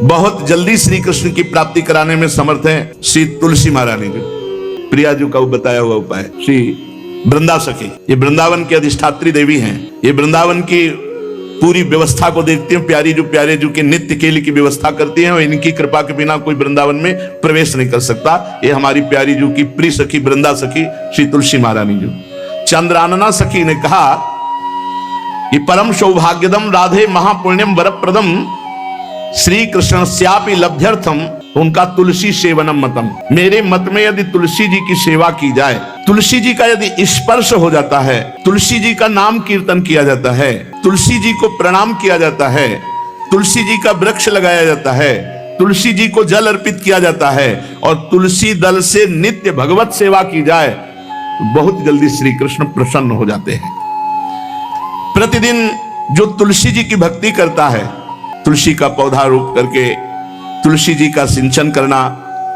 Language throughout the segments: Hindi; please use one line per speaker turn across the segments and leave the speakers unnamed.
बहुत जल्दी श्री कृष्ण की प्राप्ति कराने में समर्थ है श्री तुलसी महारानी जी। प्रिया जी का बताया हुआ उपाय श्री वृंदा सखी, ये वृंदावन की अधिष्ठात्री देवी हैं। ये वृंदावन की पूरी व्यवस्था को देखती हैं। प्यारे जो के नित्य केली की व्यवस्था करती हैं और इनकी कृपा के बिना कोई वृंदावन में प्रवेश नहीं कर सकता। ये हमारी प्यारी जो की प्रिय सखी वृंदा सखी श्री तुलसी महारानी जी। चंद्रानना सखी ने कहा कि परम सौभाग्यदम राधे महापुण्यम वरप्रदम श्री कृष्ण श्यापि लभ्यर्थम उनका तुलसी सेवनम मतम। मेरे मत में यदि तुलसी जी की सेवा की जाए, तुलसी जी का यदि स्पर्श हो जाता है, तुलसी जी का नाम कीर्तन किया जाता है, तुलसी जी को प्रणाम किया जाता है, तुलसी जी का वृक्ष लगाया जाता है, तुलसी जी को जल अर्पित किया जाता है और तुलसी दल से नित्य भगवत सेवा की जाए, तो बहुत जल्दी श्री कृष्ण प्रसन्न हो जाते हैं। प्रतिदिन जो तुलसी जी की भक्ति करता है, तुलसी का पौधा रोप करके तुलसी जी का सिंचन करना,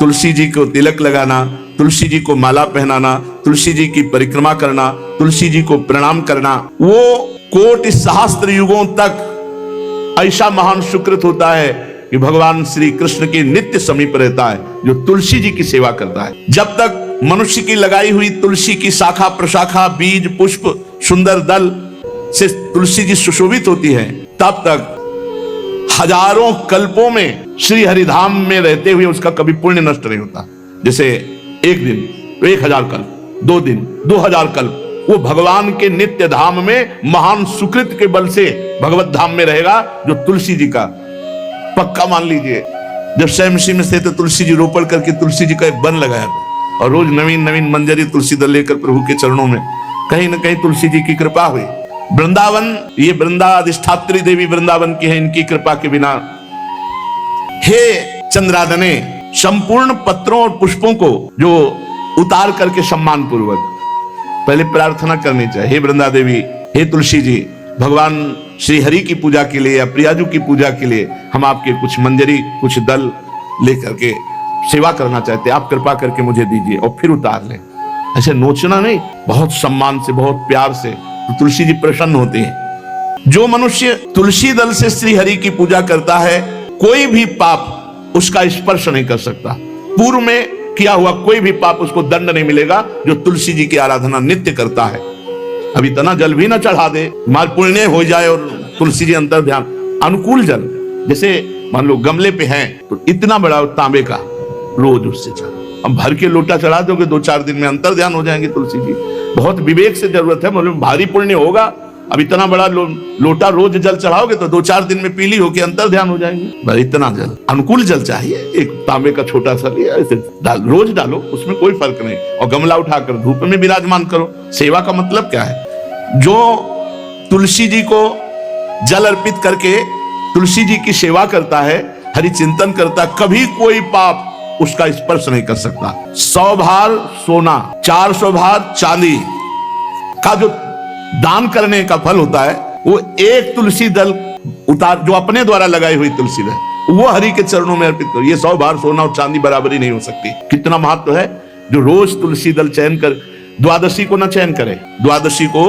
तुलसी जी को तिलक लगाना, तुलसी जी को माला पहनाना, तुलसी जी की परिक्रमा करना, तुलसी जी को प्रणाम करना, वो कोटि सहस्त्र युगों तक ऐसा महान सुकृत होता है कि भगवान श्री कृष्ण के नित्य समीप रहता है जो तुलसी जी की सेवा करता है। जब तक मनुष्य की लगाई हुई तुलसी की शाखा प्रशाखा बीज पुष्प सुंदर दल से तुलसी जी सुशोभित होती है, तब तक हजारों कल्पों में श्री हरिधाम में रहते हुए उसका कभी पुण्य नष्ट नहीं होता। जैसे एक दिन तो 1000 कल्प, 2 दिन 2000 कल्प, वो भगवान के नित्य धाम में महान सुकृत के बल से भगवत धाम में रहेगा जो तुलसी जी का पक्का मान लीजिए। जब स्वयंसी में थे तो तुलसी जी रोपण करके तुलसी जी का एक वन लगाया था और रोज नवीन नवीन मंजरी तुलसी दल लेकर प्रभु के चरणों में, कहीं न कहीं तुलसी जी की कृपा हुई। वृंदावन, ये वृंदा अधिष्ठात्री देवी वृंदावन की है, इनकी कृपा के बिना। हे चंद्रादने, संपूर्ण पत्रों और पुष्पों को जो उतार करके सम्मान पूर्वक पहले प्रार्थना करनी चाहिए। हे वृंदा देवी, हे तुलसी जी, भगवान श्री हरि की पूजा के लिए या प्रियाजू की पूजा के लिए हम आपके कुछ मंजरी कुछ दल लेकर के सेवा करना चाहते हैं, आप कृपा करके मुझे दीजिए, और फिर उतार लें। ऐसे नोचना नहीं, बहुत सम्मान से बहुत प्यार से, तो तुलसी जी प्रसन्न होते हैं। जो मनुष्य तुलसी दल से श्री हरि की पूजा करता है, कोई भी पाप उसका स्पर्श नहीं कर सकता। पूर्व में किया हुआ कोई भी पाप उसको दंड नहीं मिलेगा जो तुलसी जी की आराधना नित्य करता है। अब इतना जल भी ना चढ़ा दे, माल पुण्य हो जाए और तुलसी जी अंतर ध्यान अनुकूल जल, जैसे मान लो गमले पे हैं तो इतना बड़ा तांबे का रोज उससे चढ़, अब भर के लोटा चढ़ा दोगे 2-4 दिन में अंतर ध्यान हो जाएंगे तुलसी जी। बहुत विवेक से जरूरत है, मतलब भारी पुण्य होगा। अब इतना बड़ा लोटा रोज जल चढ़ाओगे तो 2-4 दिन में पीली होके अंतर ध्यान हो जाएंगे। इतना जल, अनुकूल जल चाहिए। एक तांबे का छोटा सा लिया, ऐसे रोज डालो, उसमें कोई फर्क नहीं, और गमला उठाकर धूप में विराजमान करो। सेवा का मतलब क्या है? जो तुलसी जी को जल अर्पित करके तुलसी जी की सेवा करता है, हरि चिंतन करता, कभी कोई पाप उसका स्पर्श नहीं कर सकता। 100 भार सोना, 400 भार चांदी का जो दान करने का फल होता है, वो एक तुलसी दल उतार, जो अपने द्वारा लगाई हुई तुलसी दल, वो हरि के चरणों में अर्पित करो। ये 100 भार सोना और चांदी बराबरी नहीं हो सकती। कितना महत्व है। जो रोज तुलसी दल चयन कर, द्वादशी को ना चयन करे, द्वादशी को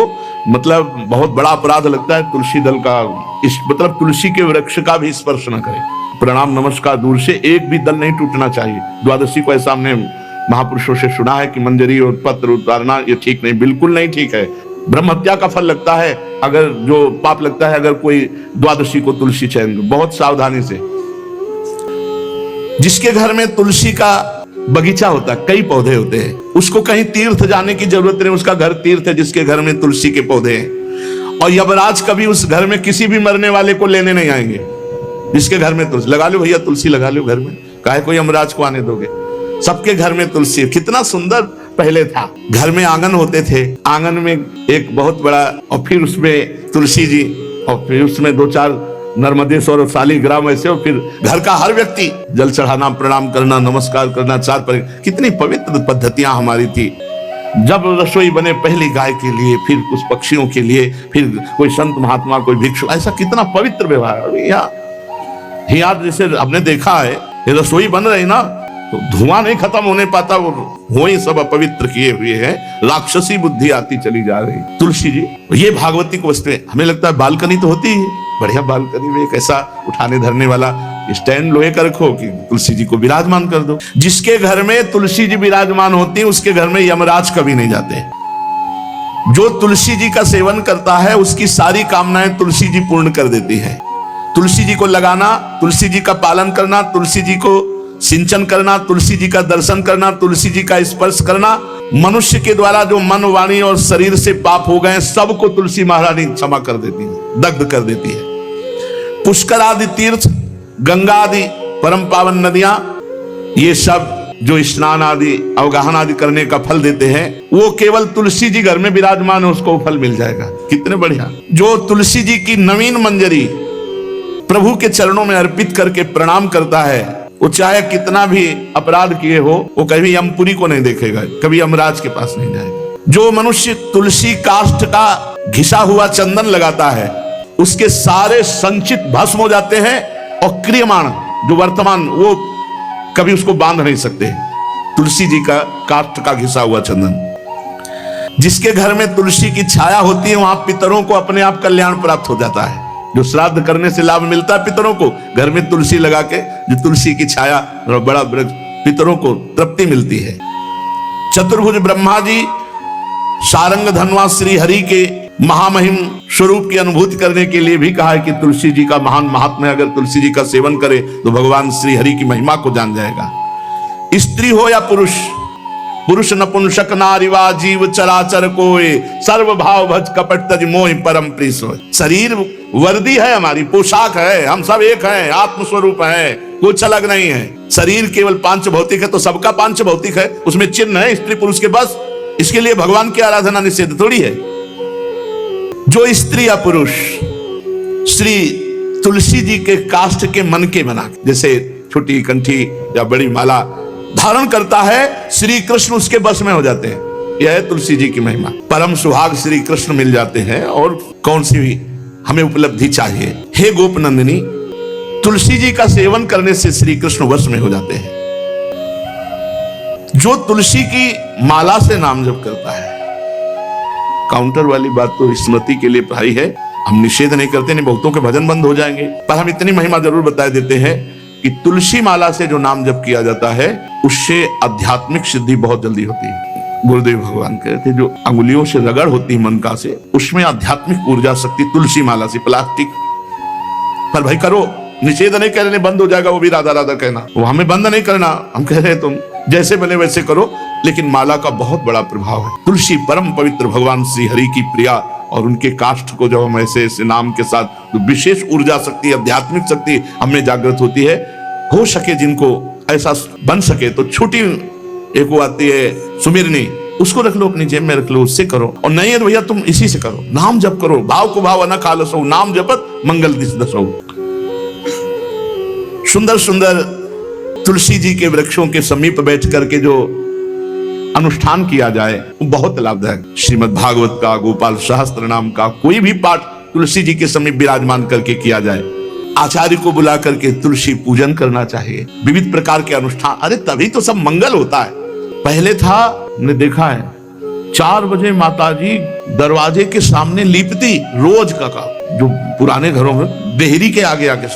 मतलब बहुत बड़ा अपराध लगता है तुलसी दल का, इस मतलब तुलसी के वृक्ष का भी स्पर्श न करे। प्रणाम नमस्कार दूर से, एक भी दल नहीं टूटना चाहिए। द्वादशी को ऐसा हमने महापुरुषों से सुना है कि मंजरी और पत्र उतारना ये ठीक नहीं, बिल्कुल नहीं ठीक है। ब्रह्म हत्या का फल लगता है, अगर जो पाप लगता है अगर कोई द्वादशी को तुलसी चयन, बहुत सावधानी से। जिसके घर में तुलसी का बगीचा होता है, कई पौधे होते हैं, उसको कहीं तीर्थ जाने की जरूरत नहीं, उसका घर तीर्थ है जिसके घर में तुलसी के पौधे हैं। और यमराज कभी उस घर में किसी भी मरने वाले को लेने नहीं आएंगे। जिसके घर में तुलसी, लगा लो भैया तुलसी लगा लो घर में, काहे कोई यमराज को आने दोगे? सबके घर में तुलसी। कितना सुंदर पहले था, घर में आंगन होते थे, आंगन में एक बहुत बड़ा, और फिर उसमें तुलसी जी, और फिर उसमें 2-4 नर्मदेश्वर शालिग्राम ऐसे, और फिर घर का हर व्यक्ति जल चढ़ाना, प्रणाम करना, नमस्कार करना, 4 पर। कितनी पवित्र पद्धतियां हमारी थी। जब रसोई बने पहली गाय के लिए, फिर कुछ पक्षियों के लिए, फिर कोई संत महात्मा, कोई भिक्षु, ऐसा कितना पवित्र व्यवहार। यहाँ जैसे हमने देखा है, ये रसोई बन रही ना तो धुआं नहीं खत्म होने पाता, वो ही सब अपवित्र किए हुए हैं, राक्षसी बुद्धि आती चली जा रही। तुलसी जी, ये भागवती को वस्तु है। हमें लगता है बालकनी तो होती है, बढ़िया बालकनी में एक ऐसा उठाने धरने वाला स्टैंड लोहे का रखो कि तुलसी जी को विराजमान कर दो। जिसके घर में तुलसी जी विराजमान होती है उसके घर में यमराज कभी नहीं जाते। जो तुलसी जी का सेवन करता है उसकी सारी कामनाएं तुलसी जी पूर्ण कर देती है। तुलसी जी को लगाना, तुलसी जी का पालन करना, तुलसी जी को सिंचन करना, तुलसी जी का दर्शन करना, तुलसी जी का स्पर्श करना, मनुष्य के द्वारा जो मन, वाणी और शरीर से पाप हो गए सबको तुलसी महारानी क्षमा कर देती है, दग्ध कर देती है। पुष्कर आदि तीर्थ, गंगा आदि परम पावन नदियां, ये सब जो स्नान आदि अवगाहन आदि करने का फल देते हैं वो केवल तुलसी जी घर में विराजमान है उसको फल मिल जाएगा। कितने बढ़िया। जो तुलसी जी की नवीन मंजरी प्रभु के चरणों में अर्पित करके प्रणाम करता है वो चाहे कितना भी अपराध किए हो वो कभी यमपुरी को नहीं देखेगा, कभी यमराज के पास नहीं जाएगा। जो मनुष्य तुलसी काष्ठ का घिसा हुआ चंदन लगाता है उसके सारे संचित भस्म हो जाते हैं और क्रियमाण जो वर्तमान वो कभी उसको बांध नहीं सकते। तुलसी जी का काष्ठ का घिसा हुआ चंदन। जिसके घर में तुलसी की छाया होती है वहां पितरों को अपने आप कल्याण प्राप्त हो जाता है। जो श्राद्ध करने से लाभ मिलता है पितरों को, घर में तुलसी लगा के जो तुलसी की छाया बड़ा वृक्ष, पितरों को तृप्ति मिलती है। चतुर्भुज ब्रह्मा जी सारंग धनवा श्री हरि के महामहिम स्वरूप की अनुभूति करने के लिए भी कहा है कि तुलसी जी का महान महात्म्य, अगर तुलसी जी का सेवन करे तो भगवान श्री हरि की महिमा को जान जाएगा। स्त्री हो या पुरुष, पुरुष नपुंसक नारीवा जीव चराचर कोय, सर्व भाव भज कपट तज मोहि परम प्रिय सोय। शरीर वर्दी है, हमारी पोशाक है, हम सब एक हैं, आत्मस्वरूप है, कुछ अलग नहीं है। शरीर केवल पांच भौतिक है तो सबका पांच भौतिक है, उसमें चिन्ह है स्त्री पुरुष के, बस इसके लिए भगवान की आराधना निषेध थोड़ी है। जो स्त्री या पुरुष श्री तुलसी जी के काष्ठ के मन के बना, जैसे छोटी कंठी या बड़ी माला धारण करता है, श्री कृष्ण उसके बस में हो जाते हैं। यह है तुलसी जी की महिमा। परम सुहाग श्री कृष्ण मिल जाते हैं और कौन सी भी हमें उपलब्धि चाहिए। हे गोप नंदिनी, तुलसी जी का सेवन करने से श्री कृष्ण वश में हो जाते हैं। जो तुलसी की माला से नाम जप करता है, काउंटर वाली बात तो स्मृति के लिए भाई है, हम निषेध नहीं करते, नहीं बहुतों के भजन बंद हो जाएंगे, पर हम इतनी महिमा जरूर बता देते हैं कि तुलसी माला से जो नाम जप किया जाता है उससे आध्यात्मिक सिद्धि बहुत जल्दी होती है। गुरुदेव भगवान कहते जो अंगुलियों से रगड़ होती है मन का से, उसमें आध्यात्मिक ऊर्जा शक्ति तुलसी माला से। प्लास्टिक पर भाई करो, निषेध नहीं करने, बंद हो जाएगा वो भी राधा राधा कहना, वो हमें बंद नहीं करना। हम कह रहे हैं तुम जैसे बने वैसे करो, लेकिन माला का बहुत बड़ा प्रभाव है। तुलसी परम पवित्र भगवान श्री हरि की प्रिया, और उनके काष्ठ को जब हम ऐसे ऐसे नाम के साथ तो विशेष ऊर्जा शक्ति, आध्यात्मिक शक्ति हमें जागृत होती है। हो सके जिनको ऐसा बन सके तो छोटी एक वो आती है सुमिरनी, उसको रख लो, अपनी जेब में रख लो, उससे करो। और नहीं है तो भैया तुम इसी से करो, नाम जप करो, भाव को भाव न खालसो, नाम जपत मंगल दिस दसो। सुंदर सुंदर तुलसी जी के वृक्षों के समीप बैठ करके जो अनुष्ठान किया जाए वो बहुत लाभदायक। श्रीमद् भागवत का, गोपाल सहस्त्र नाम का कोई भी पाठ तुलसी जी के समीप विराजमान करके किया जाए। आचार्य को बुला करके तुलसी पूजन करना चाहिए। विविध प्रकार के अनुष्ठान, अरे तभी तो सब मंगल होता है। पहले था, ने देखा है, 4 बजे माताजी दरवाजे के सामने लीपती, रोज का काम। जो पुराने घरों में देहरी के आगे आके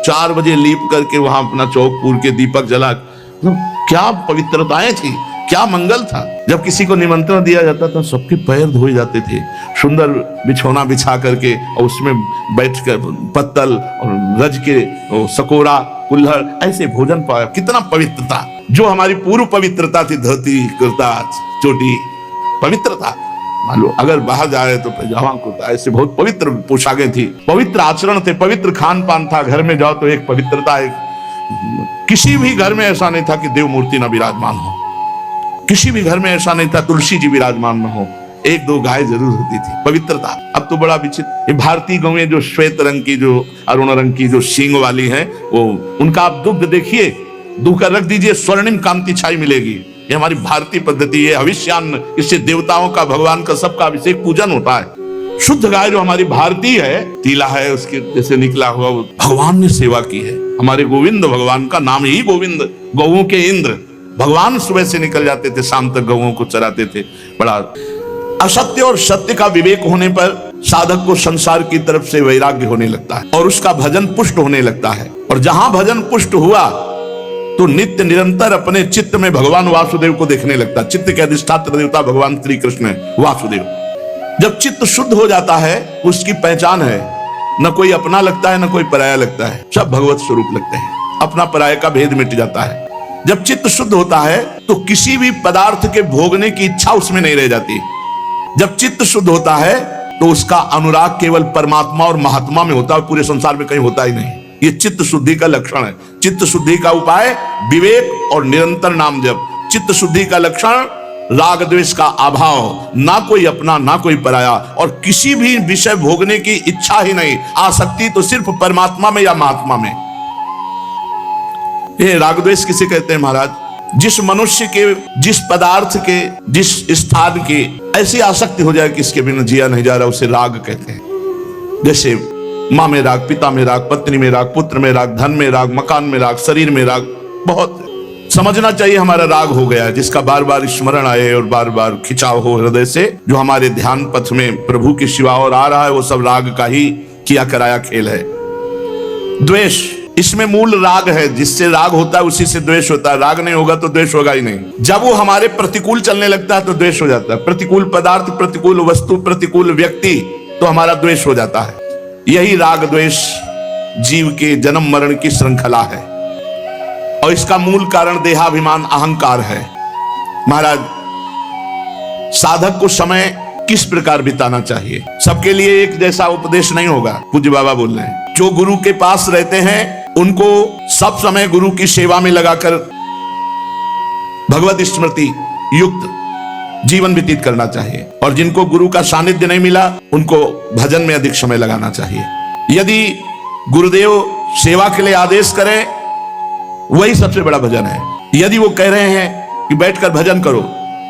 4 बजे लीप करके वहां अपना चौक पूर के दीपक जला, तो क्या पवित्रताएं थी, क्या मंगल था। जब किसी को निमंत्रण दिया जाता था सबके पैर धोए जाते थे, सुंदर बिछौना बिछा करके और उसमें बैठकर पत्तल और रज के सकोरा कुल्हड़ ऐसे भोजन पाया। कितना पवित्रता, जो हमारी पूर्व पवित्रता थी, धोती कुर्ता चोटी पवित्रता। मान लो अगर बाहर जा रहे तो पैजामा कुर्ता, ऐसे बहुत पवित्र पोशाकें थी, पवित्र आचरण थे, पवित्र खान पान था। घर में जाओ तो एक पवित्रता, एक किसी भी घर में ऐसा नहीं था कि देव मूर्ति न विराजमान हो, किसी भी घर में ऐसा नहीं था तुलसी जी विराजमान न हो। 1-2 गाय जरूर होती थी, पवित्रता। अब तो बड़ा विचित्र, भारतीय गौएं जो श्वेत रंग की, जो अरुण रंग की, जो सींग वाली हैं, वो उनका आप दुग्ध देखिए, दूध रख दीजिए, स्वर्णिम कांति छाई मिलेगी। ये हमारी भारतीय पद्धति है, हविष्यान्न, इससे देवताओं का, भगवान का, सबका अभिषेक पूजन होता है। शुद्ध गाय जो हमारी भारतीय है, तीला है उसके जैसे निकला हुआ, वो भगवान ने सेवा की है। हमारे गोविंद भगवान का नाम ही गोविंद, गौओं के इंद्र। भगवान सुबह से निकल जाते थे, शाम तक गौओं को चराते थे। बड़ा असत्य और सत्य का विवेक होने पर साधक को संसार की तरफ से वैराग्य होने लगता है और उसका भजन पुष्ट होने लगता है। और जहां भजन पुष्ट हुआ तो नित्य निरंतर अपने चित्त में भगवान वासुदेव को देखने लगता। चित्त के अधिष्ठात्र देवता भगवान श्री कृष्ण है, वासुदेव। जब चित्त शुद्ध हो जाता है उसकी पहचान है, न कोई अपना लगता है न कोई पराया लगता है, सब भगवत स्वरूप लगते हैं। अपना पराये का भेद मिट जाता है। जब चित्त शुद्ध होता है तो किसी भी पदार्थ के भोगने की इच्छा उसमें नहीं रह जाती। जब चित्त शुद्ध होता है तो उसका अनुराग केवल परमात्मा और महात्मा में होता है, पूरे संसार में कहीं होता ही नहीं। ये चित्त शुद्धि का लक्षण है। चित्त शुद्धि का उपाय विवेक और निरंतर नाम जप। चित्त शुद्धि का लक्षण राग द्वेष का अभाव, ना कोई अपना ना कोई पराया, और किसी भी विषय भोगने की इच्छा ही नहीं, आसक्ति तो सिर्फ परमात्मा में या महात्मा में। ये राग द्वेष किसे कहते हैं महाराज? जिस मनुष्य के, जिस पदार्थ के, जिस स्थान की ऐसी आसक्ति हो जाए कि इसके बिना जिया नहीं जा रहा, उसे राग कहते हैं। जैसे माँ में राग, पिता में राग, पत्नी में राग, पुत्र में राग, धन में राग, मकान में राग, शरीर में राग। बहुत समझना चाहिए हमारा राग हो गया, जिसका बार बार स्मरण आए और बार बार खिंचाव हो हृदय से। जो हमारे ध्यान पथ में प्रभु की शिवा और आ रहा है वो सब राग का ही किया कराया खेल है। द्वेष, इसमें मूल राग है। जिससे राग होता है उसी से द्वेष होता है। राग नहीं होगा तो द्वेष होगा ही नहीं। जब वो हमारे प्रतिकूल चलने लगता है तो द्वेष हो जाता है। प्रतिकूल पदार्थ, प्रतिकूल वस्तु, प्रतिकूल व्यक्ति, तो हमारा द्वेष हो जाता है। यही राग द्वेष जीव के जन्म मरण की श्रृंखला है और इसका मूल कारण देहाभिमान, अहंकार है। महाराज, साधक को समय किस प्रकार बिताना चाहिए? सबके लिए एक जैसा उपदेश नहीं होगा। पूज्य बाबा बोल रहे हैं, जो गुरु के पास रहते हैं उनको सब समय गुरु की सेवा में लगाकर भगवत स्मृति युक्त जीवन व्यतीत करना चाहिए, और जिनको गुरु का सानिध्य नहीं मिला उनको भजन में अधिक समय लगाना चाहिए। यदि गुरुदेव सेवा के लिए आदेश करें वही सबसे बड़ा भजन है। यदि वो कह रहे हैं कि बैठकर भजन करो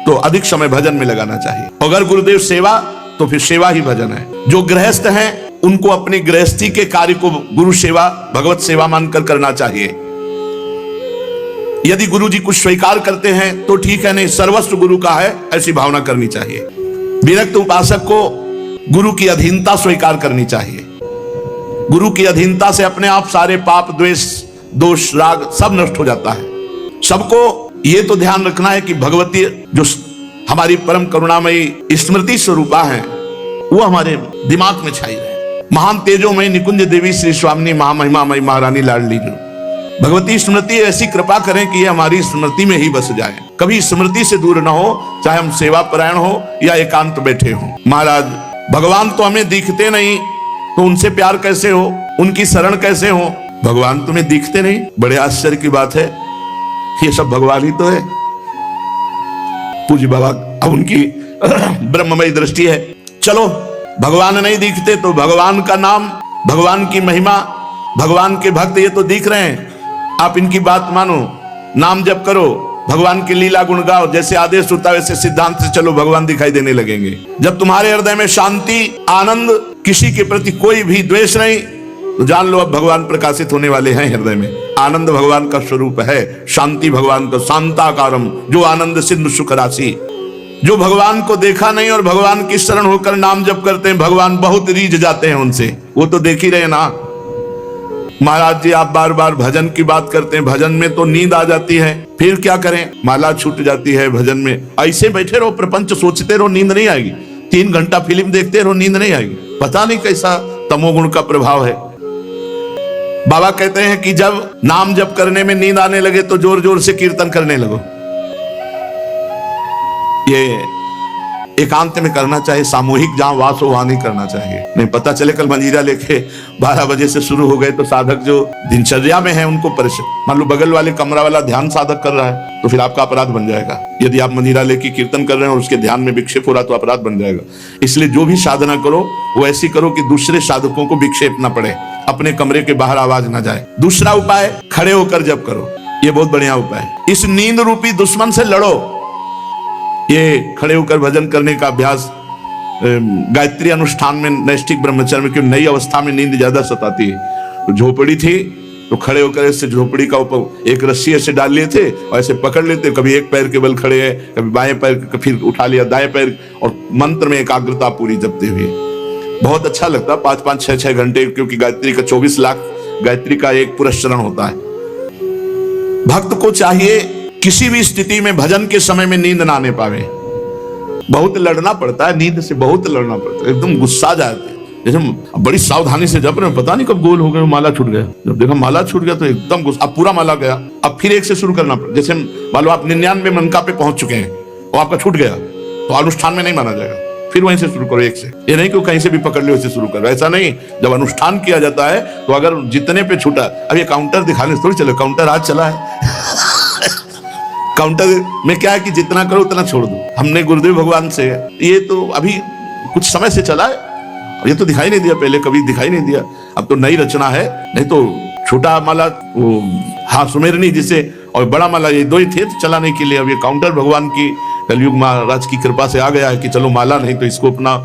तो अधिक समय भजन में लगाना चाहिए। अगर गुरुदेव सेवा तो फिर सेवा ही भजन है। जो गृहस्थ हैं उनको अपनी गृहस्थी के कार्य को गुरु सेवा, भगवत सेवा मानकर करना चाहिए। यदि गुरु जी कुछ स्वीकार करते हैं तो ठीक है, नहीं सर्वस्व गुरु का है, ऐसी भावना करनी चाहिए। विरक्त उपासक को गुरु की अधीनता स्वीकार करनी चाहिए। गुरु की अधीनता से अपने आप सारे पाप, द्वेष, दोष, राग सब नष्ट हो जाता है। सबको ये तो ध्यान रखना है कि भगवती जो हमारी परम करुणामयी स्मृति स्वरूपा है वो हमारे दिमाग में छाई रहे। महान तेजोमयी निकुंज देवी श्री स्वामिनी महामहिमामयी महारानी लाडली भगवती स्मृति ऐसी कृपा करें कि ये हमारी स्मृति में ही बस जाए, कभी स्मृति से दूर ना हो, चाहे हम सेवा परायण हो या एकांत बैठे हो। महाराज, भगवान तो हमें दिखते नहीं तो उनसे प्यार कैसे हो, उनकी शरण कैसे हो? भगवान तुम्हें दिखते नहीं, बड़े आश्चर्य की बात है। ये सब भगवान ही तो है। पूज्य बाबा अब उनकी ब्रह्ममयी दृष्टि है। चलो, भगवान नहीं दिखते तो भगवान का नाम, भगवान की महिमा, भगवान के भक्त ये तो दिख रहे हैं, आप इनकी बात मानो, नाम जप करो, भगवान की लीला गुण गाओ। जैसे आदेश होता है वैसे सिद्धांत से चलो, भगवान दिखाई देने लगेंगे। जब तुम्हारे हृदय में शांति, आनंद, किसी के प्रति कोई भी द्वेष नहीं, तो जान लो अब भगवान प्रकाशित होने वाले हैं हृदय में। आनंद भगवान का स्वरूप है, शांति भगवान का, शांताकारम, जो आनंद सिंधु सुख राशि। जो भगवान को देखा नहीं और भगवान की शरण होकर नाम जप करते हैं, भगवान बहुत रीझ जाते हैं उनसे, वो तो देख ही रहे ना। महाराज जी, आप बार बार भजन की बात करते हैं, भजन में तो नींद आ जाती है, फिर क्या करें? माला छूट जाती है भजन में। ऐसे बैठे रहो, प्रपंच सोचते रहो, नींद नहीं आएगी। 3 घंटा फिल्म देखते रहो, नींद नहीं आएगी। पता नहीं कैसा तमोगुण का प्रभाव है। बाबा कहते हैं कि जब नाम जप करने में नींद आने लगे तो जोर जोर से कीर्तन करने लगो। ये एकांत में करना चाहिए, सामूहिक जहां वास हो वहां नहीं करना चाहिए। नहीं पता चले कल मंजीरा लेके 12 बजे से शुरू हो गए तो साधक जो दिनचर्या में है उनको परेशान। मान लो बगल वाले कमरा वाला ध्यान साधक कर रहा है तो फिर आपका अपराध बन जाएगा। यदि आप मंजीरा लेके कीर्तन कर रहे हैं और उसके ध्यान में विक्षेप हो रहा तो अपराध बन जाएगा। इसलिए जो भी साधना करो वो ऐसी करो कि दूसरे साधकों को विक्षेप ना पड़े, अपने कमरे के बाहर आवाज ना जाए। दूसरा उपाय, खड़े होकर जप करो। ये बहुत बढ़िया उपाय है। इस नींद रूपी दुश्मन से लड़ो। ये खड़े होकर भजन करने का अभ्यास गायत्री अनुष्ठान में, नैष्ठिक ब्रह्मचर्य में, क्योंकि नई अवस्था में नींद ज्यादा सताती है। तो झोपड़ी थी तो खड़े होकर ऐसे झोपड़ी का ऊपर एक रस्सी ऐसे डाल लिए थे और ऐसे पकड़ लेते, कभी एक पैर के बल खड़े हैं, कभी बाएं पैर, फिर उठा लिया दाएं पैर, और मंत्र में एकाग्रता पूरी जपते हुए बहुत अच्छा लगता। 5-5, 6-6 घंटे, क्योंकि गायत्री का 24 लाख गायत्री का एक पुरस्चरण होता है। भक्त को चाहिए किसी भी स्थिति में भजन के समय में नींद ना आने पावे। बहुत लड़ना पड़ता है, नींद से बहुत लड़ना पड़ता है, एकदम गुस्सा जाते हैं। जैसे बड़ी सावधानी से जप रहे, पता नहीं कब गोल हो गए, माला छूट गया। जब देखा माला छूट गया तो एकदम गुस्सा, अब पूरा माला गया, अब फिर एक से शुरू करना पड़ा। जैसे मान लो आप 99 मनका पे पहुंच चुके हैं और आपका छूट गया तो अनुष्ठान में नहीं माना जाएगा, फिर वहीं से शुरू करो एक से। ये नहीं कि कहीं से भी पकड़ लो वैसे शुरू करो, ऐसा नहीं। जब अनुष्ठान किया जाता है तो अगर जितने पे छूटा, अब ये काउंटर दिखाने से थोड़ी चलो, काउंटर आज चला है काउंटर में क्या है कि जितना करो उतना छोड़ दो। हमने गुरुदेव भगवान से, ये तो अभी कुछ समय से चला है, ये तो दिखाई नहीं दिया, पहले कभी दिखाई नहीं दिया, अब तो नई रचना है। नहीं तो छोटा माला वो हाँ सुमेरनी जिसे और बड़ा माला, ये दो ही थे चलाने के लिए। अब ये काउंटर भगवान की कलयुग महाराज की कृपा से आ गया है कि चलो माला नहीं तो इसको अपना,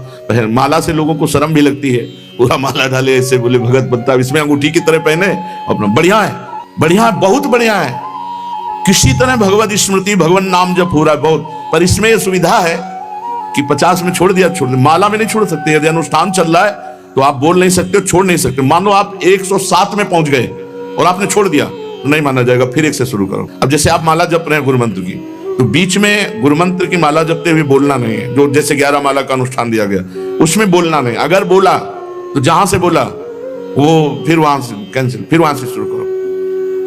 माला से लोगों को शर्म भी लगती है, पूरा माला डाले ऐसे बोले भगत बनता, इसमें अंगूठी की तरह पहने अपना। बढ़िया है, बढ़िया है, बहुत बढ़िया है। किसी तरह भगवत स्मृति भगवान नाम जप हो रहा है बहुत, पर इसमें यह सुविधा है कि 50 में छोड़ दिया, छोड़ दिया। माला में नहीं छोड़ सकते, यदि अनुष्ठान चल रहा है तो आप बोल नहीं सकते, छोड़ नहीं सकते। मान लो आप 107 में पहुंच गए और आपने छोड़ दिया तो नहीं माना जाएगा, फिर एक से शुरू करो। अब जैसे आप माला जप रहे हैं गुरु मंत्र की, तो बीच में गुरु मंत्र की माला जपते हुए बोलना नहीं है। जो जैसे 11 माला का अनुष्ठान दिया गया उसमें बोलना नहीं, अगर बोला तो जहां से बोला वो फिर वहां से कैंसिल, फिर वहां से शुरू करो।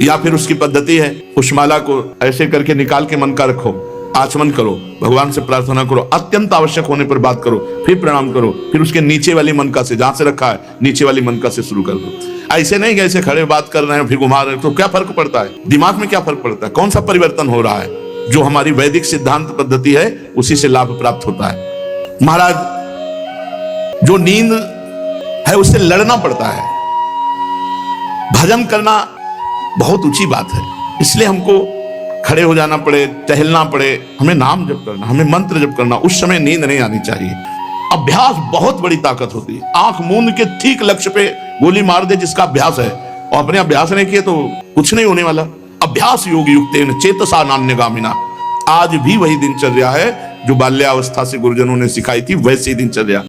या फिर उसकी पद्धति है, उस माला को ऐसे करके निकाल के मन का रखो, आचमन करो, भगवान से प्रार्थना करो, अत्यंत आवश्यक होने पर बात करो, फिर प्रणाम करो, फिर उसके नीचे वाली मनका से, जहां से रखा है नीचे वाली मनका से शुरू कर दो। ऐसे नहीं कि ऐसे खड़े बात कर रहे हैं फिर घुमा रहे हैं, तो क्या फर्क पड़ता है, दिमाग में क्या फर्क पड़ता है, कौन सा परिवर्तन हो रहा है। जो हमारी वैदिक सिद्धांत पद्धति है उसी से लाभ प्राप्त होता है। महाराज जो नींद है उससे लड़ना पड़ता है, भजन करना बहुत ऊंची बात है, इसलिए हमको खड़े हो जाना पड़े, टहलना पड़े, हमें नाम जप करना, हमें मंत्र जप करना, उस समय नींद नहीं आनी चाहिए। अभ्यास बहुत बड़ी ताकत होती है। आंख मूंद के ठीक लक्ष्य पे गोली मार दे जिसका अभ्यास है, और अपने अभ्यास नहीं किए तो कुछ नहीं होने वाला। अभ्यास योग युक्तेन चेतसा नान्यगामिना, आज भी वही दिनचर्या है जो बाल्यावस्था से गुरुजनों ने सिखाई थी, वैसी दिनचर्या।